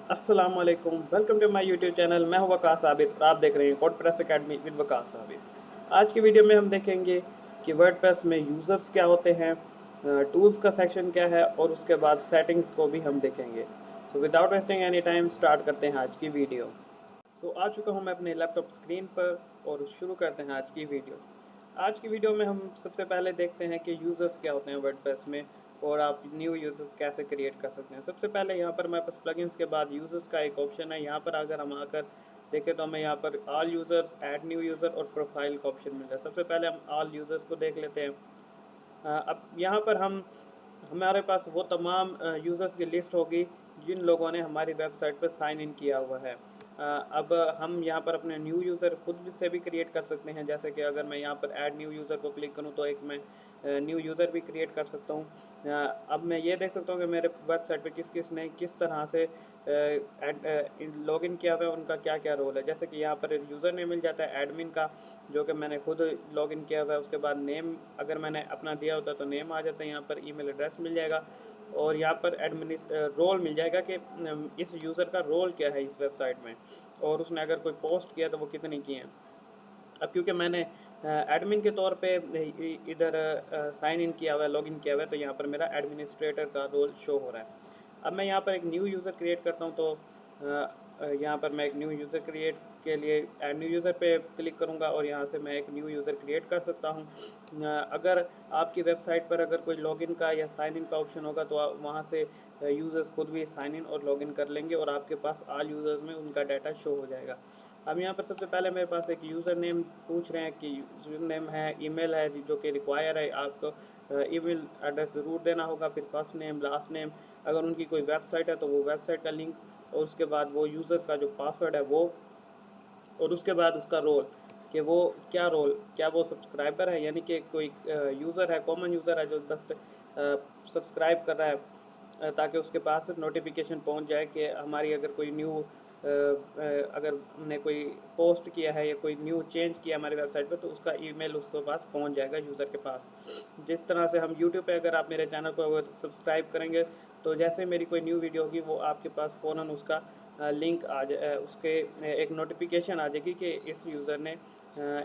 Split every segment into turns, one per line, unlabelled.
अस्सलाम वालेकुम, welcome to my YouTube channel. मैं हूं वकास आबिद और आप देख रहे हैं WordPress academy with Waqas Abid. आज की वीडियो में हम देखेंगे कि वर्डप्रेस में यूज़र्स क्या होते हैं, टूल्स का सेक्शन क्या है और उसके बाद सेटिंग्स को भी हम देखेंगे। So without wasting any time start करते हैं आज की वीडियो। आ चुका हूं मैं अपने लैपटॉप स्क्रीन पर और शुरू करते हैं आज की वीडियो। आज की वीडियो में हम सबसे पहले देखते हैं कि यूज़र्स क्या होते हैं वर्डप्रेस में और आप न्यू यूज़र कैसे क्रिएट कर सकते हैं। सबसे पहले यहाँ पर हमारे पास प्लगइन्स के बाद यूज़र्स का एक ऑप्शन है। यहाँ पर अगर हम आकर देखें तो हमें यहाँ पर all users, add new user और प्रोफाइल का ऑप्शन मिल रहा है। सबसे पहले हम ऑल यूज़र्स को देख लेते हैं। अब यहाँ पर हमारे पास वो तमाम यूज़र्स की लिस्ट होगी जिन लोगों ने हमारी वेबसाइट पर साइन इन किया हुआ है। अब हम यहाँ पर अपने न्यू यूज़र खुद भी से भी क्रिएट कर सकते हैं। जैसे कि अगर मैं यहाँ पर ऐड न्यू यूज़र को क्लिक करूँ तो एक मैं न्यू यूज़र भी क्रिएट कर सकता हूँ। अब मैं ये देख सकता हूँ कि मेरे वेबसाइट पे किस किस ने किस तरह से लॉगिन किया हुआ है, उनका क्या क्या रोल है। जैसे कि यहाँ पर यूज़र नेम मिल जाता है एडमिन का, जो कि मैंने खुद लॉगिन किया हुआ है। उसके बाद नेम अगर मैंने अपना दिया होता है तो नेम आ जाता है। यहाँ पर ईमेल एड्रेस मिल जाएगा और यहाँ पर रोल मिल जाएगा कि इस यूज़र का रोल क्या है इस वेबसाइट में, और उसने अगर कोई पोस्ट किया तो वो कितनी की हैं। अब क्योंकि मैंने एडमिन के तौर पे इधर साइन इन किया हुआ है, लॉगिन किया हुआ है, तो यहाँ पर मेरा एडमिनिस्ट्रेटर का रोल शो हो रहा है। अब मैं यहाँ पर एक न्यू यूज़र क्रिएट करता हूँ तो यहाँ पर मैं एक न्यू यूज़र क्रिएट के लिए ऐड न्यू यूज़र पे क्लिक करूँगा और यहाँ से मैं एक न्यू यूज़र क्रिएट कर सकता हूँ। अगर आपकी वेबसाइट पर अगर कोई लॉगिन का या साइन इन का ऑप्शन होगा तो आप वहाँ से यूज़र्स खुद भी साइन इन और लॉगिन कर लेंगे और आपके पास ऑल यूज़र्स में उनका डाटा शो हो जाएगा। अब यहाँ पर सबसे पहले मेरे पास एक यूज़र नेम पूछ रहे हैं कि यूज़र नेम है, ईमेल है जो कि रिक्वायर है। आपको ईमेल एड्रेस ज़रूर देना होगा, फिर फर्स्ट नेम, लास्ट नेम, अगर उनकी कोई वेबसाइट है तो वो वेबसाइट का लिंक, और उसके बाद वो यूज़र का जो पासवर्ड है वो, और उसके बाद उसका रोल कि वो क्या रोल, क्या वो सब्सक्राइबर है, यानी कि कोई यूज़र है, कॉमन यूज़र है जो बस सब्सक्राइब कर रहा है ताकि उसके पास नोटिफिकेशन पहुंच जाए कि हमारी अगर कोई न्यू अगर हमने कोई पोस्ट किया है या कोई न्यू चेंज किया हमारी वेबसाइट पे तो उसका ईमेल उसके पास पहुंच जाएगा यूज़र के पास। जिस तरह से हम यूट्यूब पे अगर आप मेरे चैनल को अगर सब्सक्राइब करेंगे तो जैसे मेरी कोई न्यू वीडियो होगी वो आपके पास फ़ौरन उसका लिंक आ जाए, उसके एक नोटिफिकेशन आ जाएगी कि इस यूज़र ने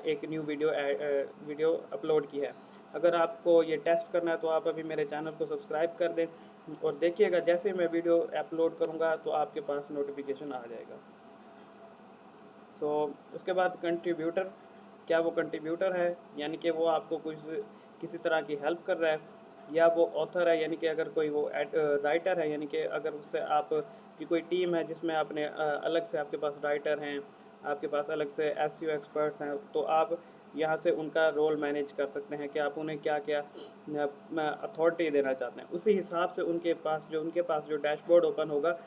एक न्यू वीडियो अपलोड की है। अगर आपको ये टेस्ट करना है तो आप अभी मेरे चैनल को सब्सक्राइब कर दें और देखिएगा जैसे ही मैं वीडियो अपलोड करूँगा तो आपके पास नोटिफिकेशन आ जाएगा। उसके बाद कंट्रीब्यूटर, क्या वो कंट्रीब्यूटर है यानी कि वो आपको कुछ किसी तरह की हेल्प कर रहा है, या वो ऑथर है यानी कि अगर कोई वो राइटर है, यानी कि अगर उससे आप की कोई टीम है जिसमें आपने अलग से आपके पास राइटर हैं, आपके पास अलग से एसईओ एक्सपर्ट्स हैं, तो आप यहाँ से उनका रोल मैनेज कर सकते हैं कि आप उन्हें क्या क्या अथॉरिटी देना चाहते हैं। उसी हिसाब से उनके पास जो डैशबोर्ड ओपन होगा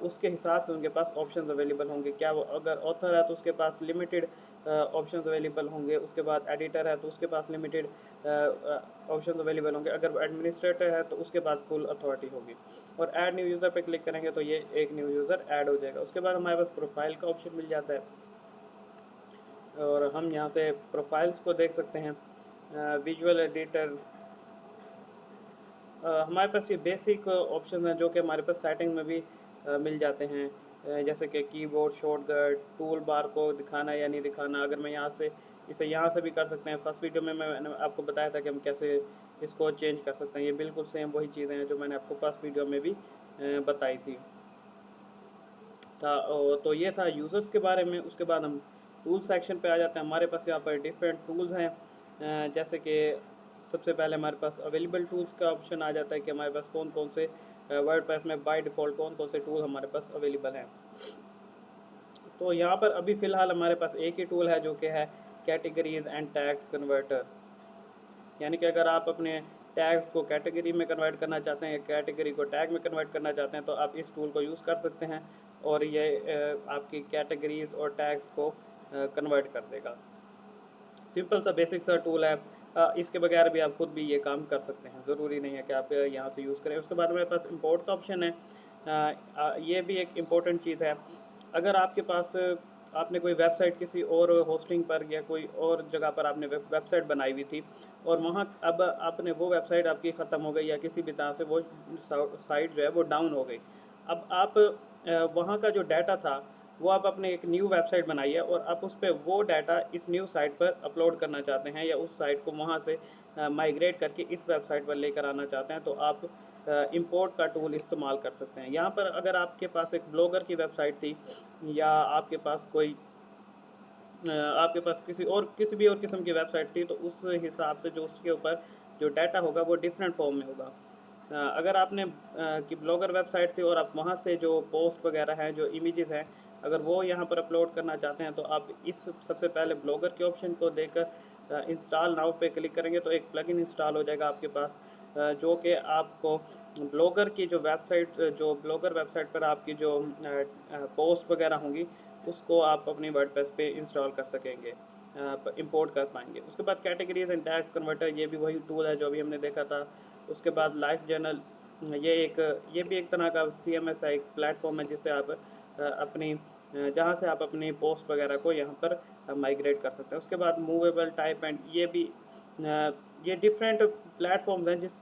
उसके हिसाब से उनके पास ऑप्शंस अवेलेबल होंगे। क्या वो अगर ऑथर है तो उसके पास लिमिटेड ऑप्शंस अवेलेबल होंगे, उसके बाद एडिटर है तो उसके पास लिमिटेड ऑप्शंस अवेलेबल होंगे, अगर एडमिनिस्ट्रेटर है तो उसके पास फुल अथॉरिटी होगी। और ऐड न्यू यूज़र पे क्लिक करेंगे तो ये एक न्यू यूज़र ऐड हो जाएगा। उसके बाद हमारे पास प्रोफाइल का ऑप्शन मिल जाता है और हम यहाँ से प्रोफाइल्स को देख सकते हैं। विजुअल एडिटर, हमारे पास ये बेसिक ऑप्शन हैं जो कि हमारे पास सेटिंग में भी मिल जाते हैं। जैसे कि कीबोर्ड शॉर्टकट, टूल बार को दिखाना या नहीं दिखाना, अगर मैं यहाँ से इसे यहाँ से भी कर सकते हैं। फर्स्ट वीडियो में मैंने आपको बताया था कि हम कैसे इसको चेंज कर सकते हैं। ये बिल्कुल सेम वही चीज़ें हैं जो मैंने आपको फर्स्ट वीडियो में भी बताई थी। तो ये था यूज़र्स के बारे में। उसके बाद हम टूल सेक्शन पे आ जाते हैं। हमारे पास यहाँ पर डिफरेंट टूल्स हैं, जैसे कि सबसे पहले हमारे पास अवेलेबल टूल्स का ऑप्शन आ जाता है कि हमारे पास कौन कौन से वर्डप्रेस में बाय डिफ़ॉल्ट कौन कौन से टूल हमारे पास अवेलेबल हैं। तो यहाँ पर अभी फ़िलहाल हमारे पास एक ही टूल है जो कि है कैटेगरीज एंड टैग कन्वर्टर, यानी कि अगर आप अपने टैग्स को कैटेगरी में कन्वर्ट करना चाहते हैं, कैटेगरी को टैग में कन्वर्ट करना चाहते हैं, तो आप इस टूल को यूज़ कर सकते हैं और ये आपकी कैटेगरीज और टैग्स को कन्वर्ट कर देगा। सिंपल सा बेसिक सा टूल है। इसके बगैर भी आप खुद भी ये काम कर सकते हैं, ज़रूरी नहीं है कि आप यहाँ से यूज़ करें। उसके बाद मेरे पास इंपोर्ट का ऑप्शन है। ये भी एक इम्पोर्टेंट चीज़ है। अगर आपके पास आपने कोई वेबसाइट किसी और होस्टिंग पर या कोई और जगह पर आपने वेबसाइट बनाई हुई थी और वहाँ अब आपने वो वेबसाइट आपकी ख़त्म हो गई या किसी भी तरह से वो साइट जो है वो डाउन हो गई। अब आप वहाँ का जो डाटा था वो आप अपने एक न्यू वेबसाइट बनाई है और आप उस पे वो डाटा इस न्यू साइट पर अपलोड करना चाहते हैं या उस साइट को वहाँ से माइग्रेट करके इस वेबसाइट पर लेकर आना चाहते हैं, तो आप इंपोर्ट का टूल इस्तेमाल कर सकते हैं। यहाँ पर अगर आपके पास एक ब्लॉगर की वेबसाइट थी या आपके पास कोई आपके पास किसी भी और किस्म की वेबसाइट थी, तो उस हिसाब से जो उसके ऊपर जो डाटा होगा वो डिफरेंट फॉर्म में होगा। अगर आपने की ब्लॉगर वेबसाइट थी और आप वहाँ से जो पोस्ट वगैरह हैं, जो इमेजेस हैं, अगर वो यहाँ पर अपलोड करना चाहते हैं, तो आप इस सबसे पहले ब्लॉगर के ऑप्शन को देकर इंस्टॉल नाउ पे क्लिक करेंगे तो एक प्लगइन इंस्टॉल हो जाएगा आपके पास, जो कि आपको जो ब्लॉगर वेबसाइट पर आपकी जो पोस्ट वगैरह होंगी उसको आप अपनी वर्डप्रेस पे इंस्टॉल कर सकेंगे, इंपोर्ट कर पाएंगे। उसके बाद कैटेगरीज एंड टैग्स कन्वर्टर, ये भी वही टूल है जो अभी हमने देखा था। उसके बाद लाइफ जर्नल, ये भी एक तरह का CMS है, एक प्लेटफॉर्म है जिससे आप जहाँ से आप अपनी पोस्ट वगैरह को यहाँ पर माइग्रेट कर सकते हैं। उसके बाद मूवेबल टाइप एंड, ये डिफरेंट प्लेटफॉर्म्स हैं जिस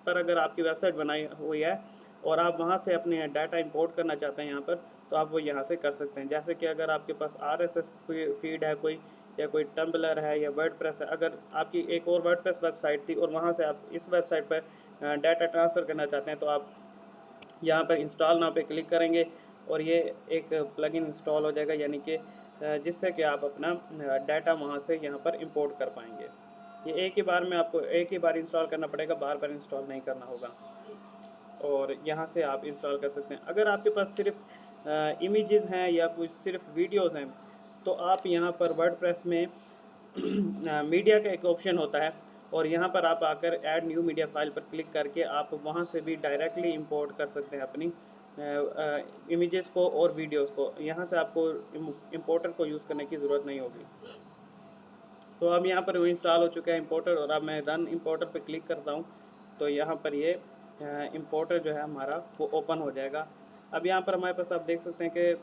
पर अगर आपकी वेबसाइट बनाई हुई है और आप वहाँ से अपने डाटा इंपोर्ट करना चाहते हैं यहाँ पर, तो आप वो यहाँ से कर सकते हैं। जैसे कि अगर आपके पास RSS फीड है कोई, या कोई टम्बलर है या वर्डप्रेस है, अगर आपकी एक और वर्डप्रेस वेबसाइट थी और वहाँ से आप इस वेबसाइट पर डाटा ट्रांसफ़र करना चाहते हैं, तो आप यहाँ पर इंस्टॉल नाउ पे क्लिक करेंगे और ये एक प्लगइन इंस्टॉल हो जाएगा, यानी कि जिससे कि आप अपना डाटा वहाँ से यहाँ पर इंपोर्ट कर पाएंगे। ये एक ही बार इंस्टॉल करना पड़ेगा, बार बार इंस्टॉल नहीं करना होगा और यहाँ से आप इंस्टॉल कर सकते हैं। अगर आपके पास सिर्फ इमेजेस हैं या कुछ सिर्फ वीडियोस हैं, तो आप यहाँ पर वर्डप्रेस में मीडिया का एक ऑप्शन होता है और यहाँ पर आप आकर ऐड न्यू मीडिया फाइल पर क्लिक करके आप वहाँ से भी डायरेक्टली इंपोर्ट कर सकते हैं अपनी इमेजेस को और वीडियोस को। यहाँ से आपको इंपोर्टर को यूज़ करने की ज़रूरत नहीं होगी। सो अब यहाँ पर वो इंस्टॉल हो चुका है इंपोर्टर और अब मैं रन इंपोर्टर पे क्लिक करता हूँ, तो यहाँ पर ये इंपोर्टर जो है हमारा वो ओपन हो जाएगा। अब यहाँ पर हमारे पास आप देख सकते हैं कि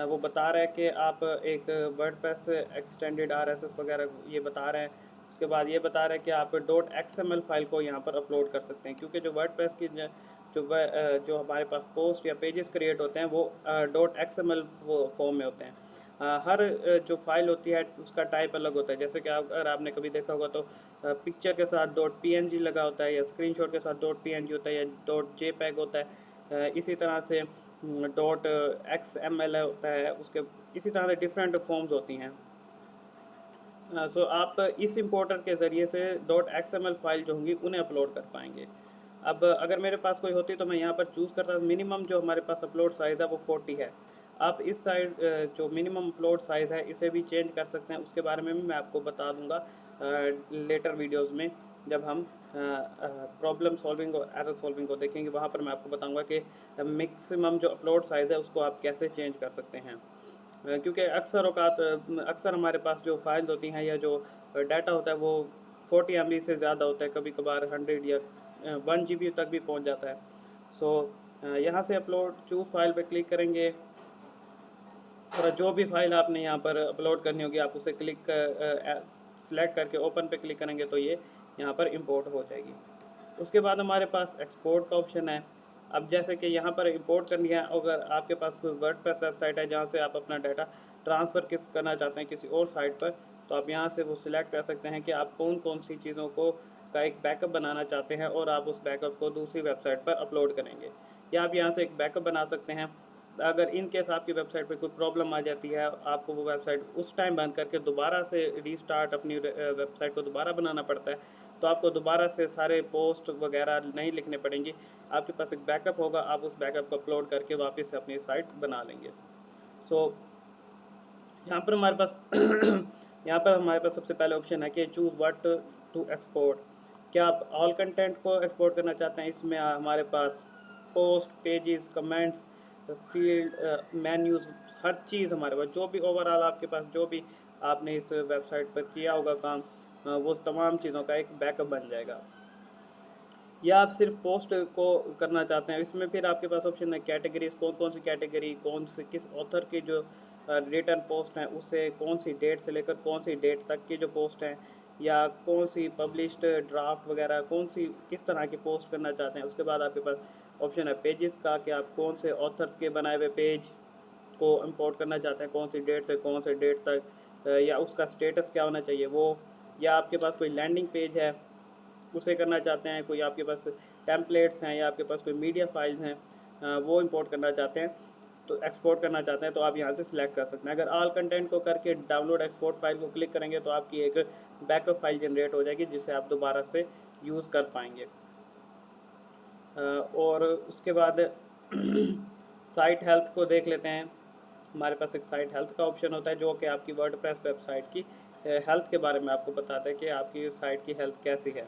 वो बता रहा है कि आप एक वर्डप्रेस एक्सटेंडेड RSS वगैरह ये बता रहे हैं। उसके बाद ये बता रहा है कि आप .xml फाइल को यहाँ पर अपलोड कर सकते हैं, क्योंकि जो वर्डप्रेस की जो हमारे पास पोस्ट या पेजेस क्रिएट होते हैं वो .xml फॉर्म में होते हैं। हर जो फाइल होती है उसका टाइप अलग होता है। जैसे कि अगर आपने कभी देखा होगा तो पिक्चर के साथ .png लगा होता है या स्क्रीनशॉट के साथ .png होता है या .jpeg होता है। इसी तरह से .xml होता है, उसके इसी तरह से डिफरेंट फॉर्म्स होती हैं। सो आप इस इंपोर्टर के ज़रिए से .xml फाइल जो होंगी उन्हें अपलोड कर पाएंगे। अब अगर मेरे पास कोई होती तो मैं यहाँ पर चूज़ करता, मिनिमम जो हमारे पास अपलोड साइज़ है वो 40 है। आप इस साइड जो मिनिमम अपलोड साइज़ है इसे भी चेंज कर सकते हैं, उसके बारे में भी मैं आपको बता दूँगा लेटर वीडियोज़ में, जब हम प्रॉब्लम सॉल्विंग और एरर सॉल्विंग को देखेंगे। वहाँ पर मैं आपको बताऊँगा कि मैक्सिमम जो अपलोड साइज़ है उसको आप कैसे चेंज कर सकते हैं। क्योंकि अक्सर हमारे पास जो फाइल्स होती हैं या जो डाटा होता है वो 40 MB से ज़्यादा होता है, कभी कभार 100 या 1 GB तक भी पहुंच जाता है। सो यहाँ से अपलोड चूज़ फाइल पे क्लिक करेंगे और जो भी फाइल आपने यहाँ पर अपलोड करनी होगी आप उसे सिलेक्ट करके ओपन पे क्लिक करेंगे तो ये यहाँ पर इंपोर्ट हो जाएगी। उसके बाद हमारे पास एक्सपोर्ट का ऑप्शन है। अब जैसे कि यहाँ पर इंपोर्ट करनी है, अगर आपके पास कोई वर्डप्रेस वेबसाइट है जहाँ से आप अपना डाटा ट्रांसफ़र करना चाहते हैं किसी और साइट पर, तो आप यहाँ से वो सिलेक्ट कर सकते हैं कि आप कौन कौन सी चीज़ों को का एक बैकअप बनाना चाहते हैं और आप उस बैकअप को दूसरी वेबसाइट पर अपलोड करेंगे, या आप यहाँ से एक बैकअप बना सकते हैं। अगर इन केस आपकी वेबसाइट पे कोई प्रॉब्लम आ जाती है, आपको वो वेबसाइट उस टाइम बंद करके दोबारा से रीस्टार्ट अपनी वेबसाइट को दोबारा बनाना पड़ता है, तो आपको दोबारा से सारे पोस्ट वगैरह नहीं लिखने पड़ेंगे। आपके पास एक बैकअप होगा, आप उस बैकअप को अपलोड करके वापस से अपनी साइट बना लेंगे। सो यहाँ पर हमारे पास सबसे पहले ऑप्शन है कि चूज़ व्हाट टू एक्सपोर्ट। क्या आप ऑल कंटेंट को एक्सपोर्ट करना चाहते हैं? इसमें हमारे पास post, pages, comments, field, menus, हर चीज़ हमारे पास, जो भी ओवरऑल आपके पास जो भी आपने इस वेबसाइट पर किया होगा काम, वो तमाम चीज़ों का एक बैकअप बन जाएगा। या आप सिर्फ पोस्ट को करना चाहते हैं, इसमें फिर आपके पास ऑप्शन है कैटेगरीज, कौन कौन सी कैटेगरी, कौन सी किस ऑथर की जो रिटर्न पोस्ट हैं उसे कौन सी डेट से लेकर कौन सी डेट तक की जो पोस्ट हैं, या कौन सी पब्लिश्ड ड्राफ्ट वगैरह, कौन सी किस तरह की पोस्ट करना चाहते हैं। उसके बाद आपके पास ऑप्शन है पेजेस का कि आप कौन से ऑथर्स के बनाए हुए पेज को इंपोर्ट करना चाहते हैं, कौन सी डेट से कौन से डेट तक, या उसका स्टेटस क्या होना चाहिए वो, या आपके पास कोई लैंडिंग पेज है उसे करना चाहते हैं, कोई आपके पास टेम्पलेट्स हैं या आपके पास कोई मीडिया फाइल्स हैं वो इंपोर्ट करना चाहते हैं तो एक्सपोर्ट करना चाहते हैं तो आप यहाँ से सिलेक्ट कर सकते हैं। अगर ऑल कंटेंट को करके डाउनलोड एक्सपोर्ट फाइल को क्लिक करेंगे तो आपकी एक बैकअप फाइल जनरेट हो जाएगी जिसे आप दोबारा से यूज़ कर पाएंगे। और उसके बाद साइट हेल्थ को देख लेते हैं। हमारे पास एक साइट हेल्थ का ऑप्शन होता है जो कि आपकी वर्डप्रेस वेबसाइट की हेल्थ के बारे में आपको बताता है कि आपकी साइट की हेल्थ कैसी है।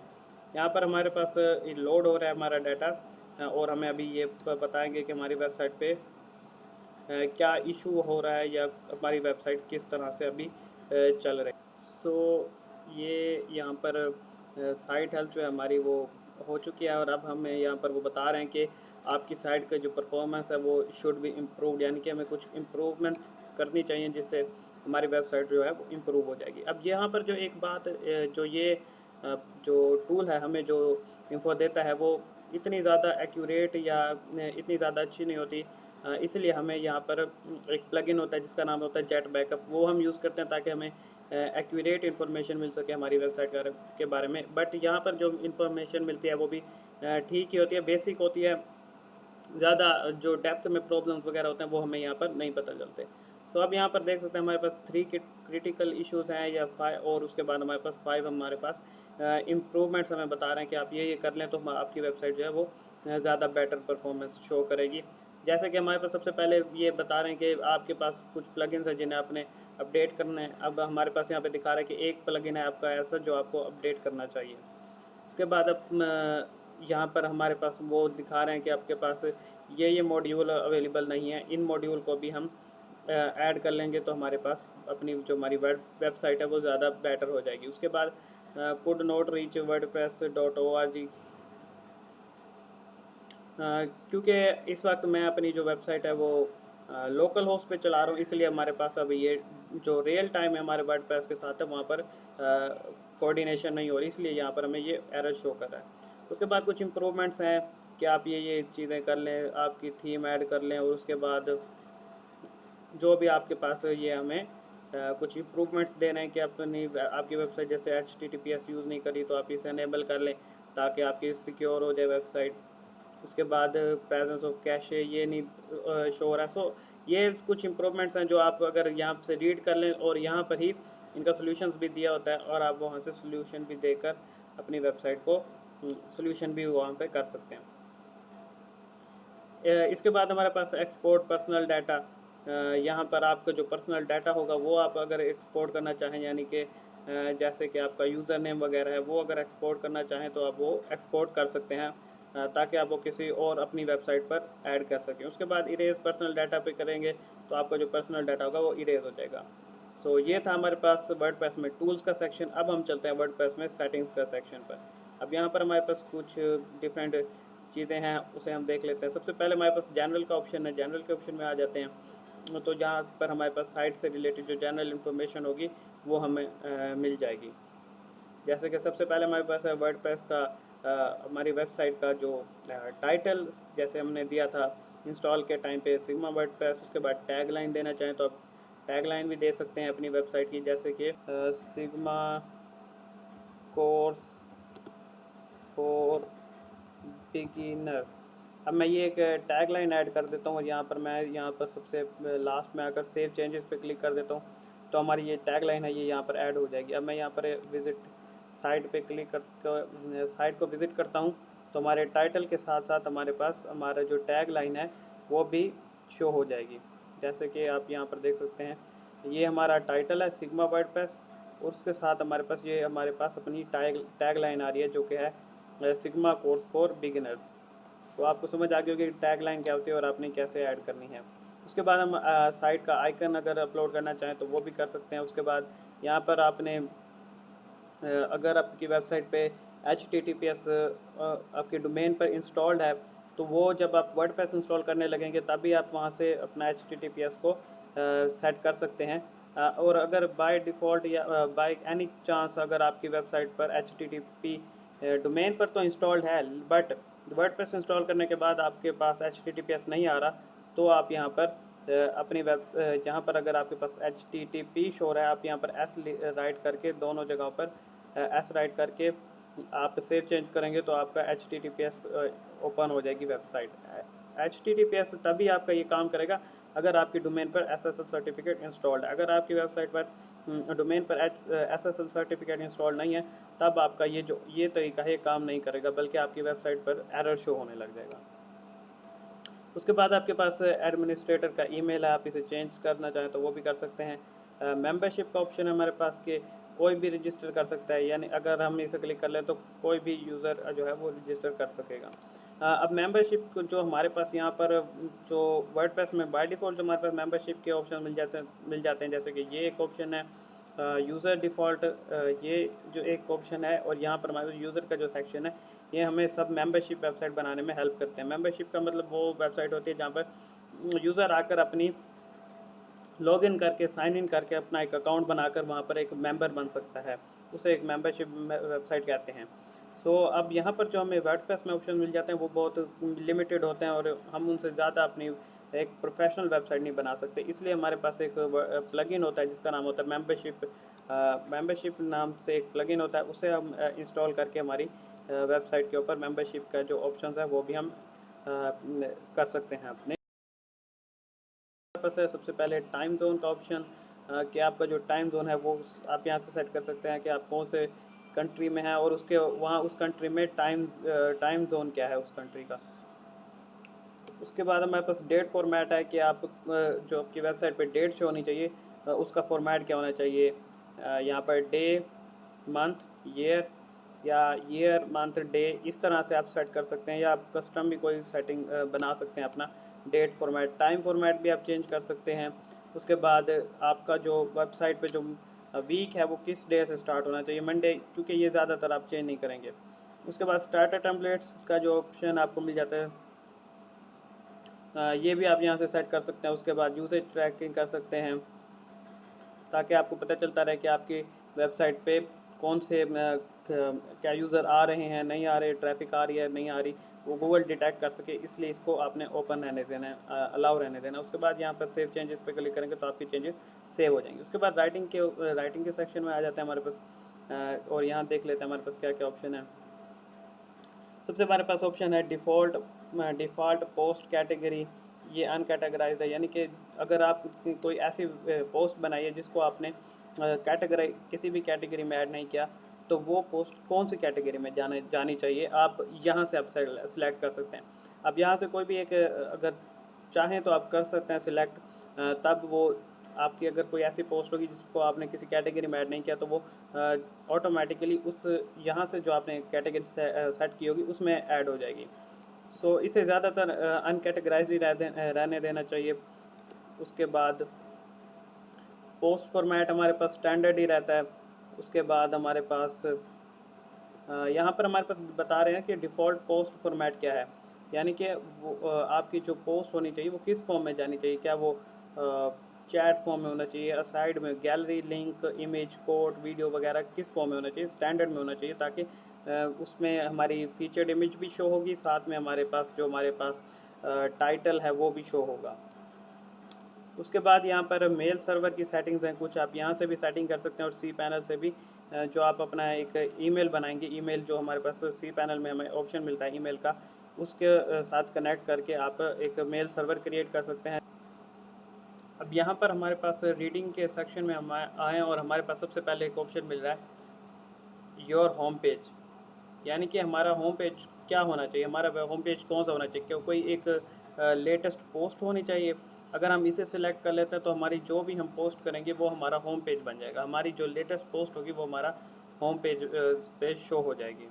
यहाँ पर हमारे पास लोड हो रहा है हमारा डाटा और हमें अभी ये बताएंगे कि हमारी वेबसाइट पे क्या इशू हो रहा है या हमारी वेबसाइट किस तरह से अभी चल रही है। सो ये यहाँ पर साइट हेल्थ जो है हमारी वो हो चुकी है और अब हमें यहाँ पर वो बता रहे हैं कि आपकी साइट का जो परफॉर्मेंस है वो शुड बी इम्प्रूव्ड, यानी कि हमें कुछ इम्प्रूवमेंट करनी चाहिए जिससे हमारी वेबसाइट जो है वो इम्प्रूव हो जाएगी। अब यहाँ पर जो एक बात जो ये जो टूल है हमें जो इंफो देता है वो इतनी ज़्यादा एक्यूरेट या इतनी ज़्यादा अच्छी नहीं होती, इसलिए हमें यहाँ पर एक प्लगइन होता है जिसका नाम होता है जेट बैकअप, वो हम यूज़ करते हैं ताकि हमें एक्यूरेट इन्फॉर्मेशन मिल सके हमारी वेबसाइट के बारे में। बट यहाँ पर जो इन्फॉर्मेशन मिलती है वो भी ठीक ही होती है, बेसिक होती है, ज़्यादा जो डेप्थ में प्रॉब्लम्स वगैरह होते हैं वो हमें यहाँ पर नहीं पता चलते। तो अब यहाँ पर देख सकते हैं हमारे पास 3 क्रिटिकल इश्यूज़ हैं या 5, और उसके बाद हमारे पास 5 हमारे पास इम्प्रूवमेंट्स हमें बता रहे हैं कि आप ये कर लें तो आपकी वेबसाइट जो है वो ज़्यादा बेटर परफॉर्मेंस शो करेगी। जैसे कि हमारे पास सबसे पहले ये बता रहे हैं कि आपके पास कुछ प्लगइन्स हैं जिन्हें आपने अपडेट करना है। अब हमारे पास यहाँ पे दिखा रहा है कि एक प्लगइन है आपका ऐसा जो आपको अपडेट करना चाहिए। उसके बाद अब यहाँ पर हमारे पास वो दिखा रहे हैं कि आपके पास ये मॉड्यूल अवेलेबल नहीं है, इन मॉड्यूल को भी हम ऐड कर लेंगे तो हमारे पास अपनी जो हमारी वेबसाइट है वो ज़्यादा बेटर हो जाएगी। उसके बाद कुड नॉट रीच wordpress.org, क्योंकि इस वक्त मैं अपनी जो वेबसाइट है वो लोकल होस्ट पे चला रहा हूँ, इसलिए हमारे पास अब ये जो रियल टाइम है हमारे वर्डप्रेस के साथ है वहाँ पर कोऑर्डिनेशन नहीं हो रही, इसलिए यहाँ पर हमें ये एरर शो कर रहा है। उसके बाद कुछ इम्प्रूवमेंट्स हैं कि आप ये चीज़ें कर लें, आपकी थीम ऐड कर लें, और उसके बाद जो भी आपके पास है ये हमें कुछ इम्प्रूवमेंट्स देने हैं कि अपनी आपकी वेबसाइट जैसे HTTPS यूज़ नहीं करी तो आप इसे अनेबल कर लें ताकि आपकी सिक्योर हो जाए वेबसाइट। उसके बाद प्रेजेंस ऑफ कैशे ये नहीं शो हो रहा। सो ये कुछ इम्प्रूवमेंट्स हैं जो आप अगर यहाँ से रीड कर लें और यहाँ पर ही इनका सोल्यूशंस भी दिया होता है और आप वहाँ से सोल्यूशन भी देकर अपनी वेबसाइट को सोल्यूशन भी वहाँ पे कर सकते हैं। इसके बाद हमारे पास एक्सपोर्ट पर्सनल डाटा, यहाँ पर आपका जो पर्सनल डाटा होगा वो आप अगर एक्सपोर्ट करना चाहें, यानी कि जैसे कि आपका यूज़र नेम वगैरह है वो अगर एक्सपोर्ट करना चाहें तो आप वो एक्सपोर्ट कर सकते हैं ताकि आप वो किसी और अपनी वेबसाइट पर ऐड कर सकें। उसके बाद इरेज पर्सनल डाटा पे करेंगे तो आपका जो पर्सनल डाटा होगा वो इरेज हो जाएगा। सो ये था हमारे पास वर्डप्रेस में टूल्स का सेक्शन। अब हम चलते हैं वर्डप्रेस में सेटिंग्स का सेक्शन पर। अब यहाँ पर हमारे पास कुछ डिफरेंट चीज़ें हैं उसे हम देख लेते हैं। सबसे पहले हमारे पास जनरल का ऑप्शन है, जनरल के ऑप्शन में आ जाते हैं तो जहाँ पर हमारे पास साइट से रिलेटेड जो जनरल इन्फॉर्मेशन होगी वो हमें मिल जाएगी। जैसे कि सबसे पहले हमारे पास है वर्डप्रेस का हमारी वेबसाइट का जो टाइटल जैसे हमने दिया था इंस्टॉल के टाइम पे सिग्मा वर्डप्रेस। उसके बाद टैग लाइन देना चाहें तो आप टैग लाइन भी दे सकते हैं अपनी वेबसाइट की, जैसे कि सिग्मा कोर्स फॉर बिगिनर। अब मैं ये एक टैग लाइन ऐड कर देता हूँ और यहाँ पर सबसे लास्ट में आकर सेव चेंजेस पे क्लिक कर देता हूँ तो हमारी ये टैग लाइन है ये यहाँ पर ऐड हो जाएगी। अब मैं यहाँ पर विज़िट साइट पे क्लिक कर साइट को विज़िट करता हूँ तो हमारे टाइटल के साथ साथ हमारे पास हमारा जो टैग लाइन है वो भी शो हो जाएगी। जैसे कि आप यहाँ पर देख सकते हैं ये हमारा टाइटल है सिग्मा वर्डप्रेस और उसके साथ हमारे पास अपनी टैग लाइन आ रही है जो कि है सिग्मा कोर्स फॉर बिगिनर्स। तो आपको समझ आ गई होगी टैग लाइन क्या होती है और आपने कैसे ऐड करनी है। उसके बाद हम साइट का आइकन अगर अपलोड करना चाहें तो वो भी कर सकते हैं। उसके बाद यहाँ पर आपने अगर आपकी वेबसाइट पे HTTPS आपके डोमेन पर इंस्टॉल्ड है तो वो जब आप वर्डप्रेस इंस्टॉल करने लगेंगे तभी आप वहाँ से अपना HTTPS को सेट कर सकते हैं। और अगर बाय डिफ़ॉल्ट या बाय एनी चांस अगर आपकी वेबसाइट पर HTTP डोमेन पर तो इंस्टॉल्ड है बट वर्डप्रेस इंस्टॉल करने के बाद आपके पास HTTPS नहीं आ रहा, तो आप यहाँ पर अपनी जहाँ पर अगर आपके पास HTTP शो रहा है, आप यहाँ पर S राइट करके दोनों जगहों पर S राइट करके आप सेव चेंज करेंगे तो आपका HTTPS ओपन हो जाएगी वेबसाइट। HTTPS तभी आपका ये काम करेगा अगर आपकी डोमेन पर SSL सर्टिफिकेट इंस्टॉल्ड है। अगर आपकी वेबसाइट पर डोमेन पर SSL सर्टिफिकेट इंस्टॉल नहीं है, तब आपका ये तरीका है ये काम नहीं करेगा, बल्कि आपकी वेबसाइट पर एरर शो होने लग जाएगा। उसके बाद आपके पास एडमिनिस्ट्रेटर का ईमेल है, आप इसे चेंज करना चाहें तो वो भी कर सकते हैं। मेंबरशिप का ऑप्शन है हमारे पास कि कोई भी रजिस्टर कर सकता है, यानी अगर हम इसे क्लिक कर लें तो कोई भी यूज़र जो है वो रजिस्टर कर सकेगा। अब मेंबरशिप जो हमारे पास यहाँ पर जो वर्डप्रेस में बाय डिफ़ॉल्ट जो हमारे पास मेंबरशिप के ऑप्शन मिल जाते हैं, जैसे कि ये एक ऑप्शन है यूज़र डिफ़ॉल्ट, ये जो एक ऑप्शन है, और यहाँ पर हमारे यूज़र का जो सेक्शन है ये हमें सब मेंबरशिप वेबसाइट बनाने में हेल्प करते हैं। मेंबरशिप का मतलब वो वेबसाइट होती है जहाँ पर यूज़र आकर अपनी लॉगिन करके साइन इन करके अपना एक अकाउंट बनाकर वहाँ पर एक मेंबर बन सकता है, उसे एक मेंबरशिप वेबसाइट कहते हैं। अब यहाँ पर जो हमें वर्डप्रेस में ऑप्शन मिल जाते हैं वो बहुत लिमिटेड होते हैं, और हम उनसे ज़्यादा अपनी एक प्रोफेशनल वेबसाइट नहीं बना सकते, इसलिए हमारे पास एक प्लगइन होता है जिसका नाम होता है मेंबरशिप नाम से एक प्लगइन होता है, उसे हम इंस्टॉल करके हमारी वेबसाइट के ऊपर मेंबरशिप का जो ऑप्शंस है वो भी हम कर सकते हैं अपने पास है। सबसे पहले टाइम जोन का ऑप्शन, कि आपका जो टाइम जोन है वो आप यहाँ से सेट कर सकते हैं कि आप कौन से कंट्री में हैं, और उसके वहाँ उस कंट्री में टाइम जोन क्या है उस कंट्री का। उसके बाद हमारे पास डेट फॉर्मेट है कि आप जो आपकी वेबसाइट पे डेट शो होनी चाहिए उसका फॉर्मेट क्या होना चाहिए। यहाँ पर डे, मंथ, ईयर, या ईयर, मंथ, डे, इस तरह से आप सेट कर सकते हैं, या आप कस्टम भी कोई सेटिंग बना सकते हैं अपना डेट फॉर्मेट। टाइम फॉर्मेट भी आप चेंज कर सकते हैं। उसके बाद आपका जो वेबसाइट पे जो वीक है वो किस डे से स्टार्ट होना चाहिए, मंडे, क्योंकि ये ज़्यादातर आप चेंज नहीं करेंगे। उसके बाद स्टार्टर टेम्पलेट्स का जो ऑप्शन आपको मिल जाता है, ये भी आप यहाँ से सेट कर सकते हैं। उसके बाद यूसेज ट्रैकिंग कर सकते हैं ताकि आपको पता चलता रहे कि आपकी वेबसाइट पे कौन से क्या यूज़र आ रहे हैं, नहीं आ रहे, ट्रैफिक आ रही है, नहीं आ रही, वो गूगल डिटेक्ट कर सके, इसलिए इसको आपने ओपन रहने देना है, अलाउ रहने देना। उसके बाद यहाँ पर सेव चेंजेस पे क्लिक करेंगे तो आपकी चेंजेस सेव हो जाएंगे। उसके बाद राइटिंग के सेक्शन में आ जाते हैं हमारे पास, और यहाँ देख लेते हैं हमारे पास क्या क्या ऑप्शन है। सबसे हमारे पास ऑप्शन है डिफ़ॉल्ट पोस्ट कैटेगरी, ये अनकैटेगराइज्ड है, यानी कि अगर आप कोई ऐसी पोस्ट बनाई है जिसको आपने कैटेगरी किसी भी कैटेगरी में ऐड नहीं किया, तो वो पोस्ट कौन सी कैटेगरी में जानी चाहिए, आप यहाँ से आप सेलेक्ट कर सकते हैं। अब यहाँ से कोई भी एक अगर चाहें तो आप कर सकते हैं सिलेक्ट, तब वो आपकी अगर कोई ऐसी पोस्ट होगी जिसको आपने किसी कैटेगरी में ऐड नहीं किया तो वो ऑटोमेटिकली उस यहाँ से जो आपने कैटेगरी सेट की होगी उसमें ऐड हो जाएगी। इसे ज़्यादातर अनकैटेगराइज ही रहने देना चाहिए। उसके बाद पोस्ट फॉर्मेट हमारे पास स्टैंडर्ड ही रहता है। उसके बाद हमारे पास यहाँ पर हमारे पास बता रहे हैं कि डिफ़ॉल्ट पोस्ट फॉर्मेट क्या है, यानी कि वो आपकी जो पोस्ट होनी चाहिए वो किस फॉर्म में जानी चाहिए, क्या वो चैट फॉर्म में होना चाहिए, साइड में gallery, link, image, code, video वगैरह किस फॉर्म में होना चाहिए, स्टैंडर्ड में होना चाहिए, ताकि उसमें हमारी फीचर्ड इमेज भी शो होगी, साथ में हमारे पास टाइटल है वो भी शो होगा। उसके बाद यहाँ पर मेल सर्वर की सेटिंग्स हैं कुछ, आप यहाँ से भी सेटिंग कर सकते हैं, और सी पैनल से भी जो आप अपना एक ईमेल बनाएंगे, ईमेल जो हमारे पास सी पैनल में हमें ऑप्शन मिलता है ईमेल का, उसके साथ कनेक्ट करके आप एक मेल सर्वर क्रिएट कर सकते हैं। अब यहाँ पर हमारे पास रीडिंग के सेक्शन में हम आए, और हमारे पास सबसे पहले एक ऑप्शन मिल रहा है योर होम पेज, यानी कि हमारा होम पेज क्या होना चाहिए, हमारा होम पेज कौन सा होना चाहिए, क्या कोई एक लेटेस्ट पोस्ट होनी चाहिए। अगर हम इसे सिलेक्ट कर लेते हैं तो हमारी जो भी हम पोस्ट करेंगे वो हमारा होम पेज बन जाएगा, हमारी जो लेटेस्ट पोस्ट होगी वो हमारा होम पेज शो हो जाएगी।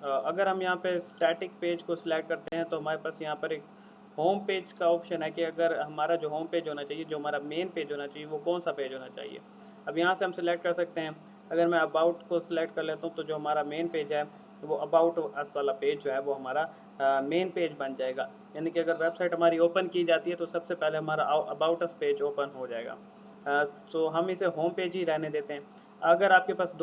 अगर हम यहाँ पे स्टैटिक पेज को सिलेक्ट करते हैं तो हमारे पास यहाँ पर एक होम पेज का ऑप्शन है कि अगर हमारा जो होम पेज होना चाहिए, जो हमारा मेन पेज होना चाहिए, वो कौन सा पेज होना चाहिए। अब यहाँ से हम सिलेक्ट कर सकते हैं। अगर मैं अबाउट को सिलेक्ट कर लेता हूँ तो जो हमारा मेन पेज है वो अबाउट अस वाला पेज जो है वो हमारा मेन पेज बन जाएगा, यानी कि अगर वेबसाइट हमारी ओपन की जाती है तो सबसे पहले हमारा अबाउट अस पेज ओपन हो जाएगा। तो हम इसे होम पेज ही रहने देते हैं। अगर आपके पास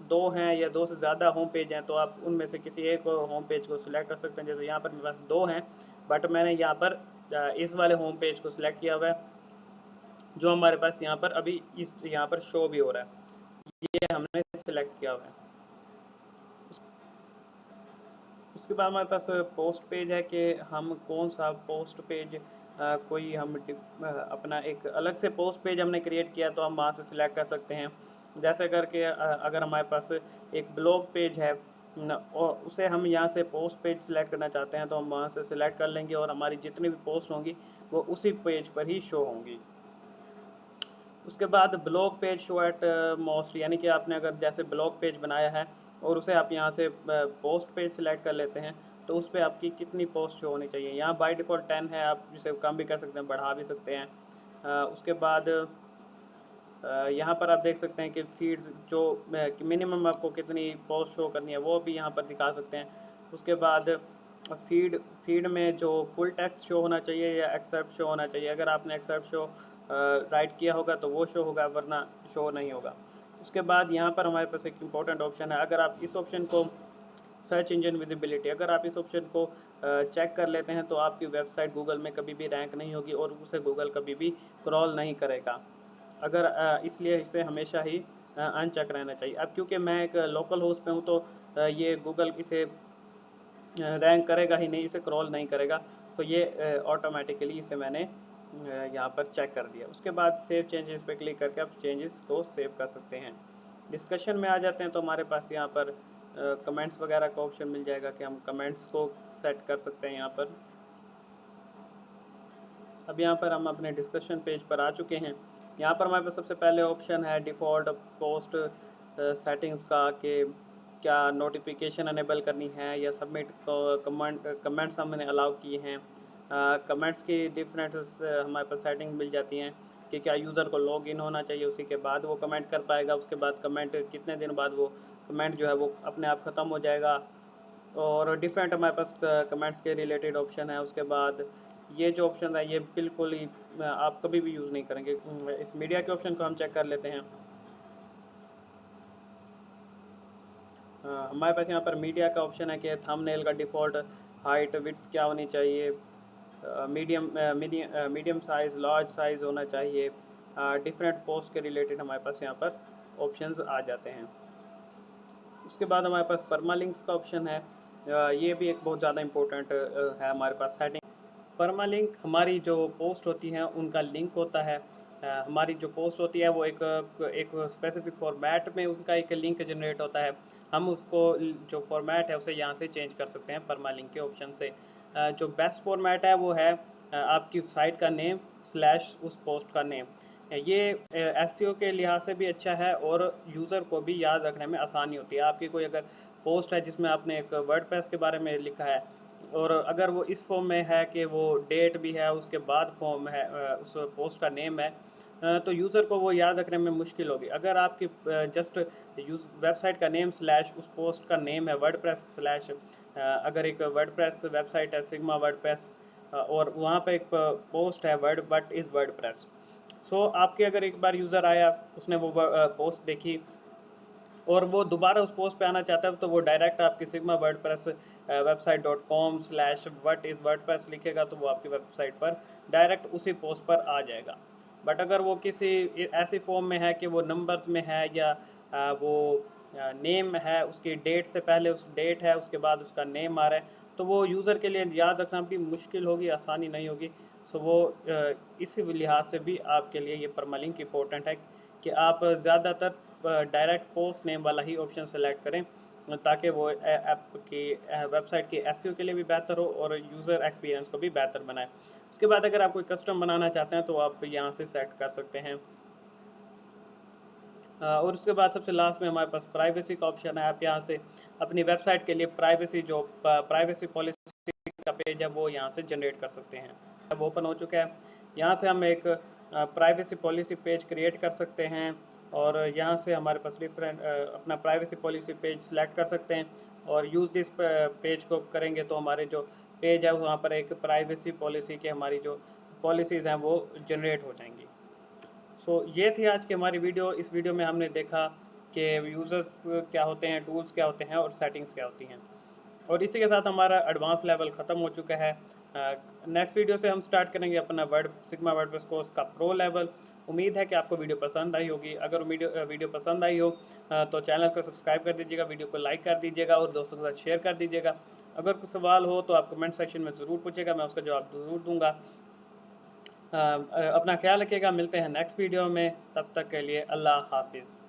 दो हैं या दो से ज़्यादा होम पेज हैं तो आप उनमें से किसी एक होम पेज को सिलेक्ट कर सकते हैं। जैसे यहाँ पर मेरे पास दो हैं, बट मैंने यहाँ पर इस वाले होम पेज को सिलेक्ट किया हुआ है जो हमारे पास यहाँ पर अभी इस यहाँ पर शो भी हो रहा है, ये हमने सिलेक्ट किया हुआ है। उसके बाद हमारे पास पोस्ट पेज है कि हम कौन सा पोस्ट पेज कोई हम अपना एक अलग से पोस्ट पेज हमने क्रिएट किया तो हम वहाँ से सिलेक्ट कर सकते हैं। जैसे करके अगर हमारे पास एक ब्लॉग पेज है और उसे हम यहाँ से पोस्ट पेज सिलेक्ट करना चाहते हैं तो हम वहाँ से सिलेक्ट कर लेंगे और हमारी जितनी भी पोस्ट होंगी वो उसी पेज पर ही शो होंगी। उसके बाद blog page show at most, यानी कि आपने अगर जैसे ब्लॉग पेज बनाया है और उसे आप यहाँ से पोस्ट पेज सिलेक्ट कर लेते हैं तो उस पर आपकी कितनी पोस्ट शो होनी चाहिए। यहाँ बाय डिफ़ॉल्ट 10 है, आप जिसे कम भी कर सकते हैं, बढ़ा भी सकते हैं। उसके बाद यहाँ पर आप देख सकते हैं कि फीड्स जो मिनिमम आपको कितनी पोस्ट शो करनी है वो भी यहाँ पर दिखा सकते हैं। उसके बाद फीड फीड में जो फुल टेक्स्ट शो होना चाहिए या एक्सेप्ट शो होना चाहिए। अगर आपने एक्सेप्ट शो राइट किया होगा तो वो शो होगा, वरना शो नहीं होगा। उसके बाद यहाँ पर हमारे पास एक इम्पोर्टेंट ऑप्शन है, अगर आप इस ऑप्शन को सर्च इंजन विजिबिलिटी, अगर आप इस ऑप्शन को चेक कर लेते हैं तो आपकी वेबसाइट गूगल में कभी भी रैंक नहीं होगी और उसे गूगल कभी भी क्रॉल नहीं करेगा। अगर इसलिए इसे हमेशा ही अनचेक रहना चाहिए। अब क्योंकि मैं एक लोकल होस्ट पे हूँ तो ये गूगल इसे रैंक करेगा ही नहीं, इसे क्रॉल नहीं करेगा। तो ये ऑटोमेटिकली इसे मैंने यहाँ पर चेक कर दिया। उसके बाद सेव चेंजेस पे क्लिक करके आप चेंजेस को सेव कर सकते हैं। डिस्कशन में आ जाते हैं तो हमारे पास यहाँ पर कमेंट्स वगैरह का ऑप्शन मिल जाएगा कि हम कमेंट्स को सेट कर सकते हैं यहाँ पर। अब यहाँ पर हम अपने डिस्कशन पेज पर आ चुके हैं। यहाँ पर हमारे पास सबसे पहले ऑप्शन है डिफ़ॉल्ट पोस्ट सेटिंग्स का, कि क्या नोटिफिकेशन अनेबल करनी है या सबमिट कमेंट्स हमने अलाउ किए हैं। कमेंट्स की डिफरेंट हमारे पास सेटिंग मिल जाती हैं कि क्या यूज़र को लॉग इन होना चाहिए, उसी के बाद वो कमेंट कर पाएगा, उसके बाद कमेंट कितने दिन बाद वो कमेंट जो है वो अपने आप ख़त्म हो जाएगा। और डिफरेंट हमारे पास कमेंट्स के रिलेटेड ऑप्शन है। उसके बाद ये जो ऑप्शन है ये बिल्कुल ही आप कभी भी यूज़ नहीं करेंगे। इस मीडिया के ऑप्शन को हम चेक कर लेते हैं। हमारे पास यहाँ पर मीडिया का ऑप्शन है कि थंबनेल का डिफ़ॉल्ट हाइट विड्थ क्या होनी चाहिए, मीडियम साइज़, लार्ज साइज़ होना चाहिए। डिफरेंट पोस्ट के रिलेटेड हमारे पास यहाँ पर ऑप्शंस आ जाते हैं। उसके बाद हमारे पास परमालिंक्स का ऑप्शन है। ये भी एक बहुत ज़्यादा इम्पोर्टेंट है हमारे पास सेटिंग। परमालिंक हमारी जो पोस्ट होती हैं उनका लिंक होता है। हमारी जो पोस्ट होती है वो एक स्पेसिफिक फॉर्मेट में उनका एक लिंक जनरेट होता है। हम उसको जो फॉर्मेट है उसे यहाँ से चेंज कर सकते हैं परमालिंक के ऑप्शन से। जो बेस्ट फॉर्मेट है वो है आपकी साइट का नेम स्लैश उस पोस्ट का नेम। ये एसईओ के लिहाज से भी अच्छा है और यूज़र को भी याद रखने में आसानी होती है। आपकी कोई अगर पोस्ट है जिसमें आपने एक वर्डप्रेस के बारे में लिखा है और अगर वो इस फॉर्म में है कि वो डेट भी है, उसके बाद फॉर्म है, उस पोस्ट का नेम है, तो यूज़र को वो याद रखने में मुश्किल होगी। अगर आपकी जस्ट यूज़ वेबसाइट का नेम स्लैश उस पोस्ट का नेम है वर्डप्रेस स्लैश, अगर एक वर्डप्रेस वेबसाइट है सिग्मा वर्डप्रेस और वहाँ पे एक पोस्ट है व्हाट इज़ वर्डप्रेस। सो आपके अगर एक बार यूज़र आया, उसने वो पोस्ट देखी और वो दोबारा उस पोस्ट पे आना चाहता है तो वो डायरेक्ट आपकी सिग्मा वर्डप्रेस website.com/what-is-wordpress लिखेगा तो वो आपकी वेबसाइट पर डायरेक्ट उसी पोस्ट पर आ जाएगा। बट अगर वो किसी ऐसी फॉर्म में है कि वो नंबर्स में है या वो नेम है, उसकी डेट से पहले उस डेट है, उसके बाद उसका नेम आ रहा है, तो वो यूज़र के लिए याद रखना भी मुश्किल होगी, आसानी नहीं होगी। सो वो इसी लिहाज से भी आपके लिए ये परमालिंक इंपॉर्टेंट है कि आप ज़्यादातर डायरेक्ट पोस्ट नेम वाला ही ऑप्शन सेलेक्ट करें ताकि वो ऐप की वेबसाइट की एसईओ के लिए भी बेहतर हो और यूज़र एक्सपीरियंस को भी बेहतर बनाए। उसके बाद अगर आप कोई कस्टम बनाना चाहते हैं तो आप यहाँ से सेट कर सकते हैं। और उसके बाद सबसे लास्ट में हमारे पास प्राइवेसी का ऑप्शन है। आप यहाँ से अपनी वेबसाइट के लिए प्राइवेसी पॉलिसी का पेज है वो यहाँ से जनरेट कर सकते हैं। अब ओपन हो चुका है। यहाँ से हम एक प्राइवेसी पॉलिसी पेज क्रिएट कर सकते हैं और यहाँ से हमारे पास डिफरेंट अपना प्राइवेसी पॉलिसी पेज सेलेक्ट कर सकते हैं और यूज़ दिस पेज को करेंगे तो हमारे जो पेज है वहाँ पर एक प्राइवेसी पॉलिसी के हमारी जो पॉलिसीज़ हैं वो जनरेट हो जाएंगी। सो ये थी आज की हमारी वीडियो। इस वीडियो में हमने देखा कि यूज़र्स क्या होते हैं, टूल्स क्या होते हैं और सेटिंग्स क्या होती हैं। और इसी के साथ हमारा एडवांस लेवल ख़त्म हो चुका है। नेक्स्ट वीडियो से हम स्टार्ट करेंगे अपना सिग्मा वर्डप्रेस कोर्स का प्रो लेवल। उम्मीद है कि आपको वीडियो पसंद आई होगी। अगर वीडियो पसंद आई हो तो चैनल को सब्सक्राइब कर दीजिएगा, वीडियो को लाइक कर दीजिएगा और दोस्तों के साथ शेयर कर दीजिएगा। अगर कोई सवाल हो तो आप कमेंट सेक्शन में ज़रूर पूछेगा, मैं उसका जवाब ज़रूर दूँगा। अपना ख्याल रखिएगा, मिलते हैं नेक्स्ट वीडियो में, तब तक के लिए अल्लाह हाफिज़।